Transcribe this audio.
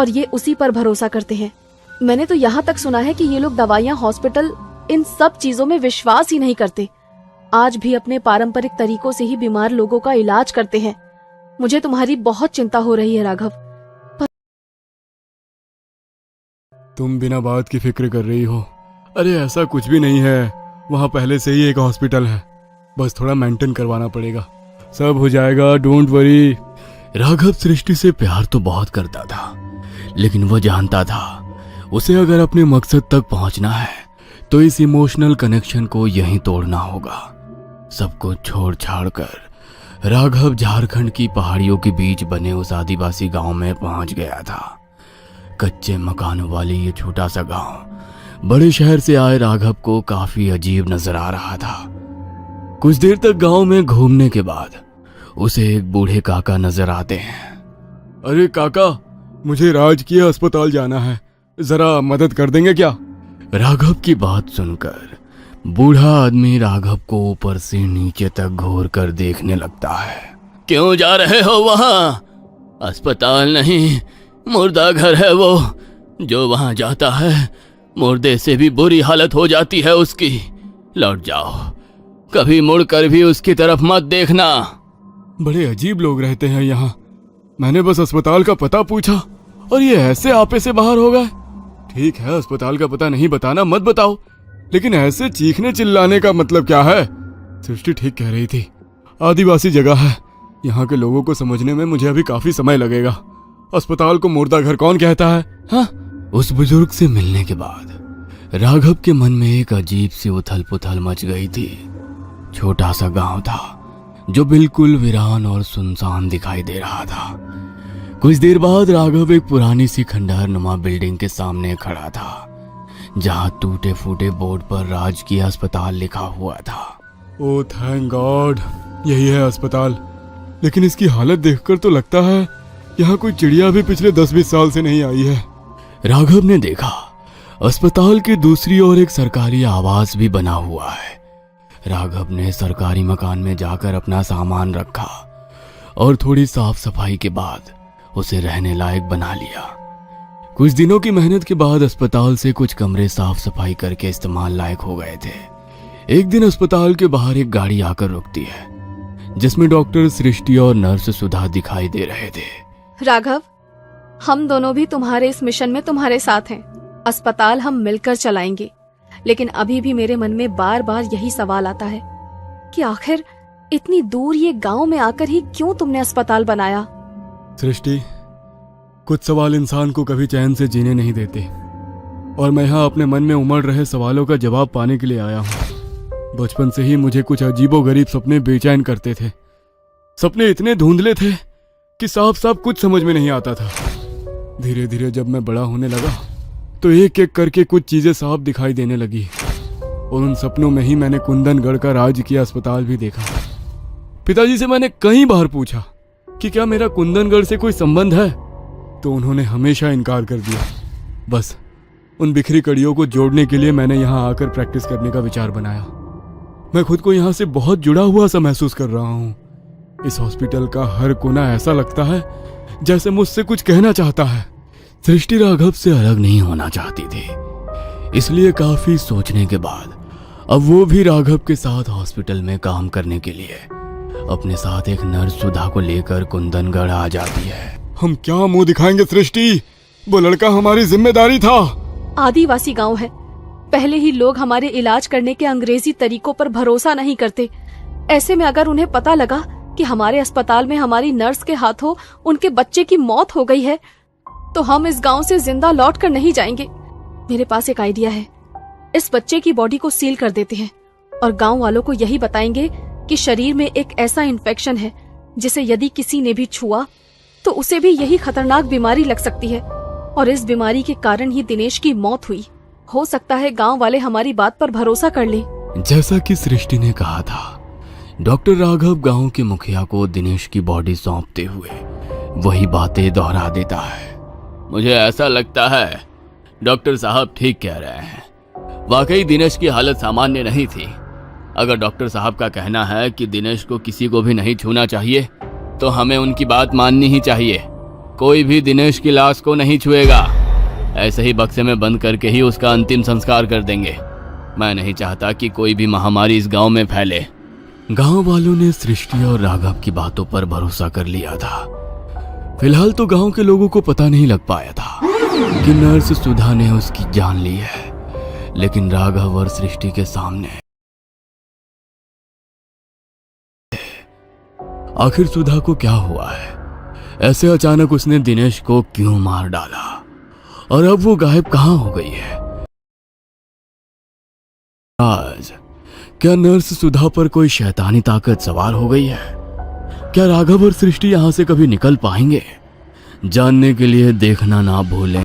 और ये उसी पर भरोसा करते हैं। मैंने तो यहाँ तक सुना है कि ये लोग दवाइयाँ, हॉस्पिटल, इन सब चीजों में विश्वास ही नहीं करते। आज भी अपने पारंपरिक तरीकों से ही बीमार लोगों का इलाज करते हैं। मुझे तुम्हारी बहुत चिंता हो रही है राघव। तुम बिना बात की फिक्र कर रही हो। अरे ऐसा कुछ भी नहीं है, वहाँ पहले से ही एक हॉस्पिटल है, बस थोड़ा मेंटेन करवाना पड़ेगा, सब हो जाएगा, डोंट वरी। राघव सृष्टि से प्यार तो बहुत करता था, लेकिन वो जानता था उसे अगर अपने मकसद तक पहुंचना है तो इस इमोशनल कनेक्शन को यहीं तोड़ना होगा। सब कुछ छोड़ छाड़ कर राघव झारखंड की पहाड़ियों के बीच बने उस आदिवासी गांव में पहुंच गया था। कच्चे मकानों वाली ये छोटा सा गांव बड़े शहर से आए राघव को काफी अजीब नजर आ रहा था। कुछ देर तक गांव में घूमने के बाद उसे एक बूढ़े काका नजर आते हैं। अरे काका, मुझे राजकीय अस्पताल जाना है, जरा मदद कर देंगे क्या? राघव की बात सुनकर बूढ़ा आदमी राघव को ऊपर से नीचे तक घूर कर देखने लगता है। क्यों जा रहे हो वहां? अस्पताल नहीं, मुर्दा घर है वो। जो वहां जाता है मुर्दे से भी बुरी हालत हो जाती है उसकी। लौट जाओ, कभी मुड़कर भी उसकी तरफ मत देखना। बड़े अजीब लोग रहते हैं यहाँ। मैंने बस अस्पताल का पता पूछा और ये ऐसे आपे से बाहर हो गए। ठीक है, अस्पताल का पता नहीं बताना मत बताओ, लेकिन ऐसे चीखने चिल्लाने का मतलब क्या है? सृष्टि ठीक कह रही थी, आदिवासी जगह है, यहाँ के लोगों को समझने में मुझे अभी काफी समय लगेगा। अस्पताल को मुर्दा घर कौन कहता है? हाँ? उस बुजुर्ग से मिलने के बाद राघव के मन में एक अजीब सी उथल पुथल मच गई थी। छोटा सा गांव था जो बिल्कुल वीरान और सुनसान दिखाई दे रहा था। कुछ देर बाद राघव एक पुरानी सी खंडहर नुमा बिल्डिंग के सामने खड़ा था, जहां टूटे फूटे बोर्ड पर राजकीय अस्पताल लिखा हुआ था। ओह थैंक गॉड, यही है अस्पताल। लेकिन इसकी हालत देखकर तो लगता है यहाँ कोई चिड़िया भी पिछले 10-20 साल से नहीं आई है। राघव ने देखा अस्पताल की दूसरी ओर एक सरकारी आवास भी बना हुआ है। राघव ने सरकारी मकान में जाकर अपना सामान रखा और थोड़ी साफ सफाई के बाद उसे रहने लायक बना लिया। कुछ दिनों की मेहनत के बाद अस्पताल से कुछ कमरे साफ सफाई करके इस्तेमाल लायक हो गए थे। एक दिन अस्पताल के बाहर एक गाड़ी आकर रुकती है, जिसमें डॉक्टर सृष्टि और नर्स सुधा दिखाई दे रहे थे। राघव, हम दोनों भी तुम्हारे इस मिशन में तुम्हारे साथ हैं। अस्पताल हम मिलकर चलाएंगे, लेकिन अभी भी मेरे मन में बार बार यही सवाल आता है कि आखिर इतनी दूर ये गांव में आकर ही क्यों तुमने अस्पताल बनाया? सृष्टि, कुछ सवाल इंसान को कभी चैन से जीने नहीं देते, और मैं यहाँ अपने मन में उमड़ रहे सवालों का जवाब पाने के लिए आया हूँ। बचपन से ही मुझे कुछ अजीबोगरीब सपने बेचैन करते थे। सपने इतने धुंधले थे कि साफ साफ कुछ समझ में नहीं आता था। धीरे धीरे जब मैं बड़ा होने लगा तो एक एक करके कुछ चीजें साफ दिखाई देने लगी, और उन सपनों में ही मैंने कुंदनगढ़ का राजकीय अस्पताल भी देखा। पिताजी से मैंने कई बार पूछा कि क्या मेरा कुंदनगढ़ से कोई संबंध है, तो उन्होंने हमेशा इनकार कर दिया। बस उन बिखरी कड़ियों को जोड़ने के लिए मैंने यहाँ आकर प्रैक्टिस करने का विचार बनाया। मैं खुद को यहाँ से बहुत जुड़ा हुआ सा महसूस कर रहा हूँ। इस हॉस्पिटल का हर कोना ऐसा लगता है जैसे मुझसे कुछ कहना चाहता है। सृष्टि राघव से अलग नहीं होना चाहती थी, इसलिए काफी सोचने के बाद अब वो भी राघव के साथ हॉस्पिटल में काम करने के लिए अपने साथ एक नर्स सुधा को लेकर कुंदनगढ़ आ जाती है। हम क्या मुंह दिखाएंगे सृष्टि, वो लड़का हमारी जिम्मेदारी था। आदिवासी गांव है, पहले ही लोग हमारे इलाज करने के अंग्रेजी तरीकों पर भरोसा नहीं करते। ऐसे में अगर उन्हें पता लगा कि हमारे अस्पताल में हमारी नर्स के हाथों उनके बच्चे की मौत हो गई है, तो हम इस गांव से जिंदा लौट कर नहीं जाएंगे। मेरे पास एक आइडिया है, इस बच्चे की बॉडी को सील कर देते हैं और गांव वालों को यही बताएंगे कि शरीर में एक ऐसा इन्फेक्शन है जिसे यदि किसी ने भी छुआ तो उसे भी यही खतरनाक बीमारी लग सकती है, और इस बीमारी के कारण ही दिनेश की मौत हुई। हो सकता है गांव वाले हमारी बात पर भरोसा कर लें। जैसा कि सृष्टि ने कहा था, डॉक्टर राघव गांव के मुखिया को दिनेश की बॉडी सौंपते हुए वही बातें दोहरा देता है। मुझे ऐसा लगता है डॉक्टर साहब ठीक कह रहे हैं, वाकई दिनेश की हालत सामान्य नहीं थी। अगर डॉक्टर साहब का कहना है कि दिनेश को किसी को भी नहीं छूना चाहिए, तो हमें उनकी बात माननी ही चाहिए। कोई भी दिनेश की लाश को नहीं छुएगा। ऐसे ही बक्से में बंद करके ही उसका अंतिम संस्कार कर देंगे। मैं नहीं चाहता कि कोई भी महामारी इस गांव में फैले। गांव वालों ने सृष्टि और राघव की बातों पर भरोसा कर लिया था। फिलहाल तो गांव के लोगों को पता नहीं लग पाया था कि नर्स सुधा ने उसकी जान ली है, लेकिन राघव और सृष्टि के सामने आखिर सुधा को क्या हुआ है? ऐसे अचानक उसने दिनेश को क्यों मार डाला और अब वो गायब कहां हो गई है? आज क्या नर्स सुधा पर कोई शैतानी ताकत सवार हो गई है? क्या राघव और सृष्टि यहां से कभी निकल पाएंगे? जानने के लिए देखना ना भूलें।